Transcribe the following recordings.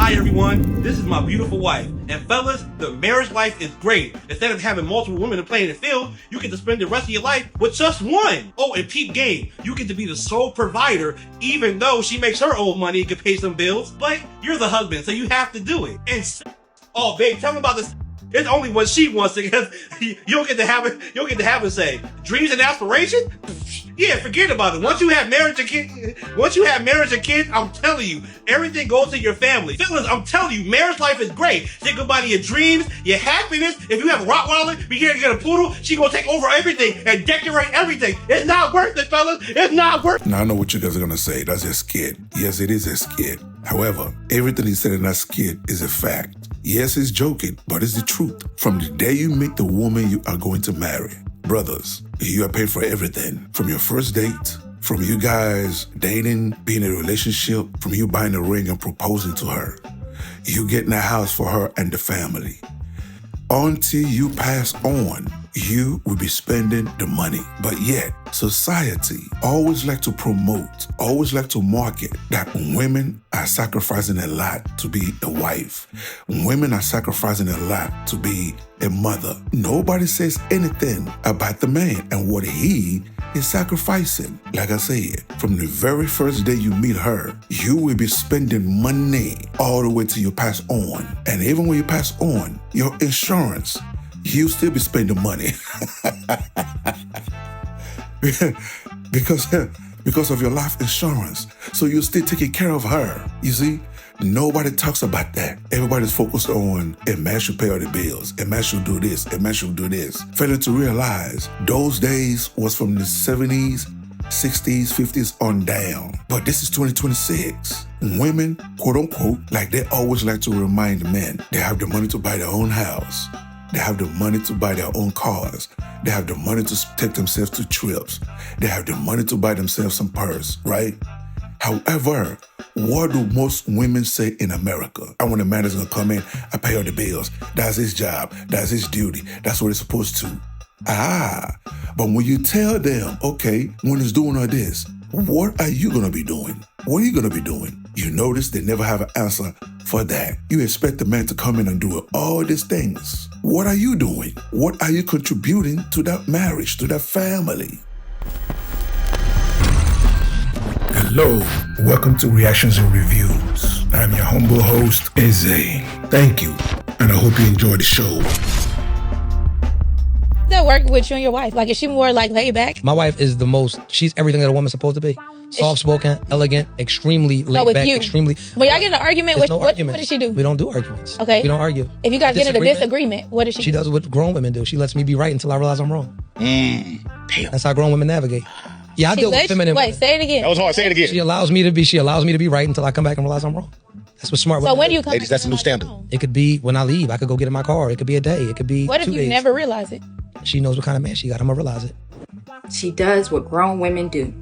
Hi everyone, this is my beautiful wife. And fellas, the marriage life is great. Instead of having multiple women to play in the field, you get to spend the rest of your life with just one. Oh, and peep game, you get to be the sole provider, even though she makes her own money and can pay some bills. But you're the husband, so you have to do it. And oh, babe, tell me about this. It's only what she wants, because you don't get to have it. You don't get to have it say dreams and aspirations. Yeah, forget about it. Once you have marriage and kids, I'm telling you, everything goes to your family. Fellas, I'm telling you, marriage life is great. Think about your dreams, your happiness. If you have a Rottweiler, be here to get a poodle, she gonna take over everything and decorate everything. It's not worth it, fellas. It's not worth it. Now I know what you guys are gonna say. That's a skit. Yes, it is a skit. However, everything he said in that skit is a fact. Yes, he's joking, but it's the truth. From the day you meet the woman you are going to marry, brothers, you are paid for everything. From your first date, from you guys dating, being in a relationship, from you buying a ring and proposing to her, you getting a house for her and the family. Until you pass on, you will be spending the money. But yet, society always like to promote, always like to market that women are sacrificing a lot to be a wife. Women are sacrificing a lot to be a mother. Nobody says anything about the man and what he is sacrificing. Like I said, from the very first day you meet her, you will be spending money all the way till you pass on. And even when you pass on, your insurance, you'll still be spending money. because of your life insurance. So you're still taking care of her. You see, nobody talks about that. Everybody's focused on a man should pay all the bills, a man should do this, a man should do this. Failing to realize those days was from the 70s, 60s, 50s on down. But this is 2026. Women, quote unquote, like they always like to remind men, they have the money to buy their own house. They have the money to buy their own cars. They have the money to take themselves to trips. They have the money to buy themselves some purse, right? However, what do most women say in America? I want a man that's gonna come in, I pay all the bills. That's his job. That's his duty. That's what he's supposed to. But when you tell them, okay, when he's doing all this, what are you gonna be doing? What are you gonna be doing? You notice they never have an answer for that. You expect the man to come in and do all these things. What are you doing? What are you contributing to that marriage, to that family? Hello, welcome to Reactions and Reviews. I'm your humble host, Ague. Thank you, and I hope you enjoy the show. That work with you and your wife? Like, is she more like laid back? My wife is she's everything that a woman's supposed to be. Soft-spoken, elegant, extremely laid back, extremely. When y'all get in an argument, what does she do? We don't do arguments. Okay. We don't argue. If you guys get in a disagreement, what does she do? She does what grown women do. She lets me be right until I realize I'm wrong. Damn. That's how grown women navigate. Yeah, I deal with feminine. Wait, say it again. That was hard. Say it again. She allows me to be right until I come back and realize I'm wrong. That's what smart women do. So when do you come Ladies, back? that's a new standard. It could be when I leave. I could go get in my car. It could be a day. It could be What if 2 you days. never realize it? She knows what kind of man she got. I'm going to realize it. She does what grown women do.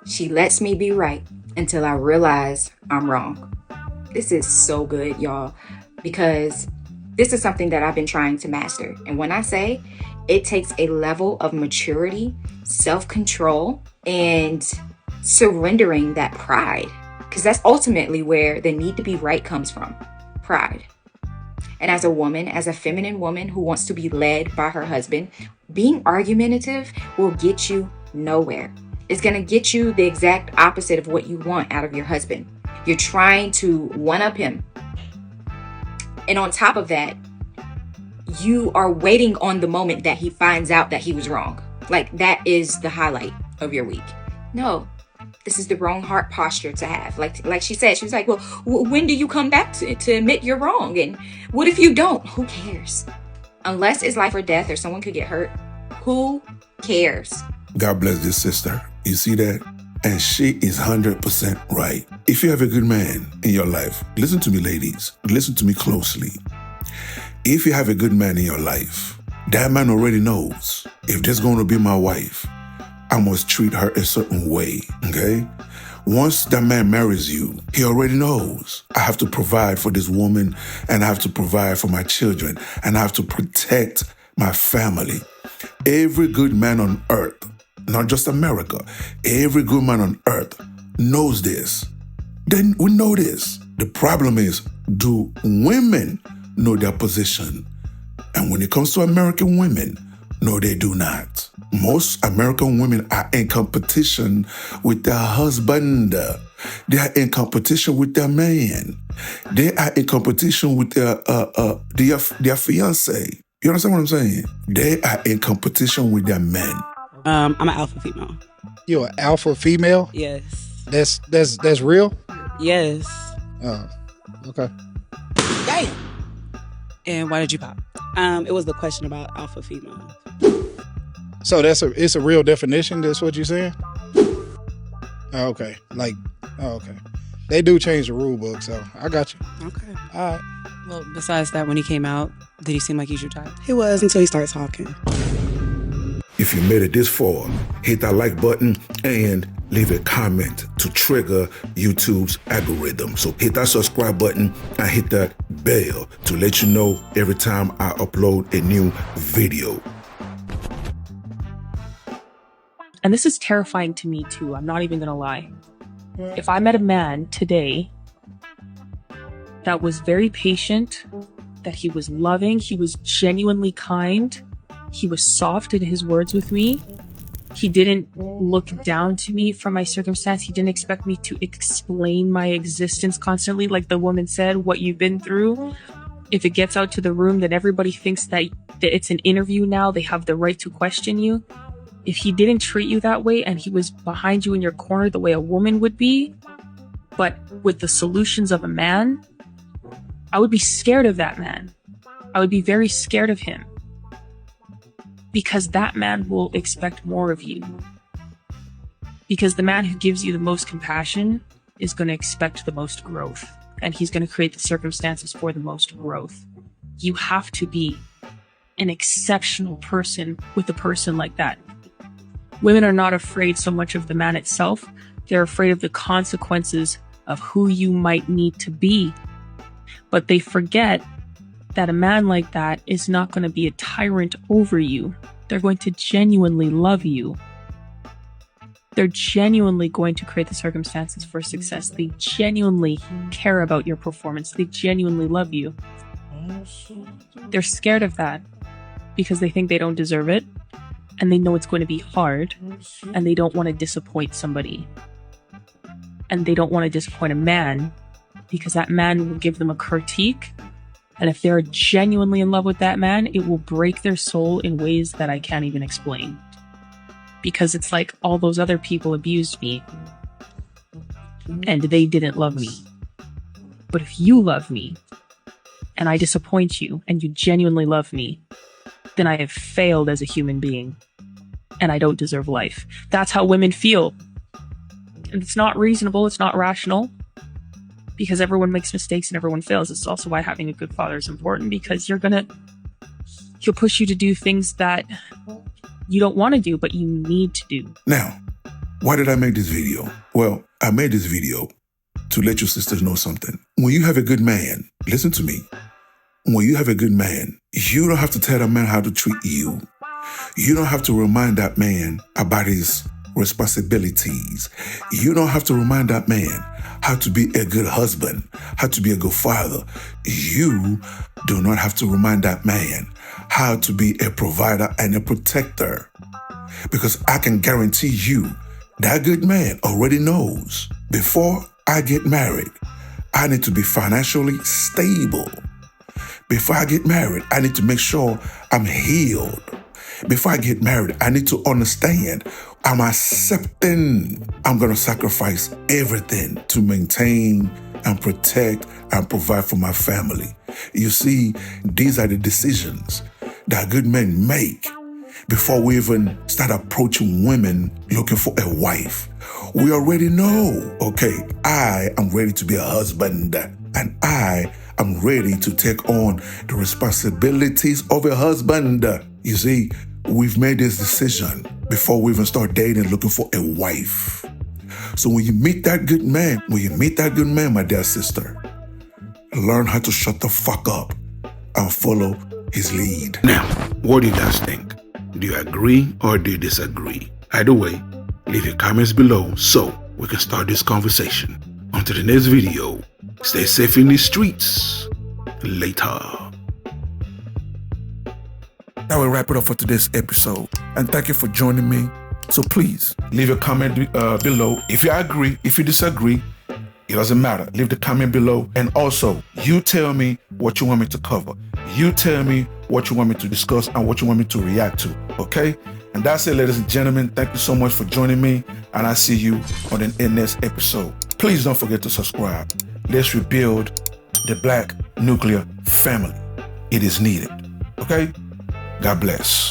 She lets me be right until I realize I'm wrong. This is so good, y'all, because this is something that I've been trying to master. And when I say it takes a level of maturity, self-control, and surrendering that pride, because that's ultimately where the need to be right comes from, pride. And as a woman, as a feminine woman who wants to be led by her husband, being argumentative will get you nowhere. It's going to get you the exact opposite of what you want out of your husband. You're trying to one-up him. And on top of that, you are waiting on the moment that he finds out that he was wrong. Like, that is the highlight of your week. No, this is the wrong heart posture to have. Like she said, she was like, well, when do you come back to admit you're wrong? And what if you don't? Who cares? Unless it's life or death or someone could get hurt, who cares? God bless this sister. You see that? And she is 100% right. If you have a good man in your life, listen to me, ladies. Listen to me closely. If you have a good man in your life, that man already knows, if this is going to be my wife, I must treat her a certain way, okay? Once that man marries you, he already knows, I have to provide for this woman, and I have to provide for my children, and I have to protect my family. Every good man on earth, not just America, every good man on earth knows this. Then we know this. The problem is, do women know their position? And when it comes to American women, no, they do not. Most American women are in competition with their husband. They are in competition with their man. They are in competition with their fiance. You understand what I'm saying? They are in competition with their men. I'm an alpha female. You're an alpha female? Yes. That's real? Yes. Oh, okay. Damn. And why did you pop? It was the question about alpha female. So it's a real definition. That's what you're saying? Oh, okay. Okay. They do change the rule book, so I got you. Okay. All right. Well, besides that, when he came out, did he seem like he's your type? He was until he started talking. If you made it this far, hit that like button and leave a comment to trigger YouTube's algorithm. So hit that subscribe button and hit that bell to let you know every time I upload a new video. And this is terrifying to me too, I'm not even gonna lie. If I met a man today that was very patient, that he was loving, he was genuinely kind, he was soft in his words with me, he didn't look down to me for my circumstance, he didn't expect me to explain my existence constantly, like the woman said, what you've been through. If it gets out to the room, then everybody thinks that it's an interview now, they have the right to question you. If he didn't treat you that way and he was behind you in your corner the way a woman would be, but with the solutions of a man, I would be scared of that man. I would be very scared of him. Because that man will expect more of you. Because the man who gives you the most compassion is going to expect the most growth. And he's going to create the circumstances for the most growth. You have to be an exceptional person with a person like that. Women are not afraid so much of the man itself. They're afraid of the consequences of who you might need to be. But they forget that a man like that is not going to be a tyrant over you. They're going to genuinely love you. They're genuinely going to create the circumstances for success. They genuinely care about your performance. They genuinely love you. They're scared of that because they think they don't deserve it. And they know it's going to be hard, and they don't want to disappoint somebody. And they don't want to disappoint a man, because that man will give them a critique. And if they're genuinely in love with that man, it will break their soul in ways that I can't even explain. Because it's like all those other people abused me, and they didn't love me. But if you love me, and I disappoint you, and you genuinely love me, then I have failed as a human being. And I don't deserve life. That's how women feel. And it's not reasonable, it's not rational. Because everyone makes mistakes and everyone fails. It's also why having a good father is important, because he'll push you to do things that you don't want to do, but you need to do. Now, why did I make this video? Well, I made this video to let your sisters know something. When you have a good man, listen to me. When you have a good man, you don't have to tell that man how to treat you. You don't have to remind that man about his responsibilities. You don't have to remind that man how to be a good husband, how to be a good father. You do not have to remind that man how to be a provider and a protector. Because I can guarantee you, that good man already knows, before I get married, I need to be financially stable. Before I get married, I need to make sure I'm healed. Before I get married, I need to understand I'm accepting. I'm going to sacrifice everything to maintain and protect and provide for my family. You see, these are the decisions that good men make before we even start approaching women looking for a wife. We already know, okay, I am ready to be a husband, and I am ready to take on the responsibilities of a husband. You see, we've made this decision before we even start dating, looking for a wife. So when you meet that good man, my dear sister, learn how to shut the fuck up and follow his lead. Now, what do you guys think? Do you agree or do you disagree? Either way, leave your comments below so we can start this conversation. Until the next video, stay safe in the streets. Later. That will wrap it up for today's episode. And thank you for joining me. So please, leave a comment below. If you agree, if you disagree, it doesn't matter. Leave the comment below. And also, you tell me what you want me to cover. You tell me what you want me to discuss and what you want me to react to. Okay? And that's it, ladies and gentlemen. Thank you so much for joining me. And I'll see you on the next episode. Please don't forget to subscribe. Let's rebuild the Black nuclear family. It is needed. Okay? God bless.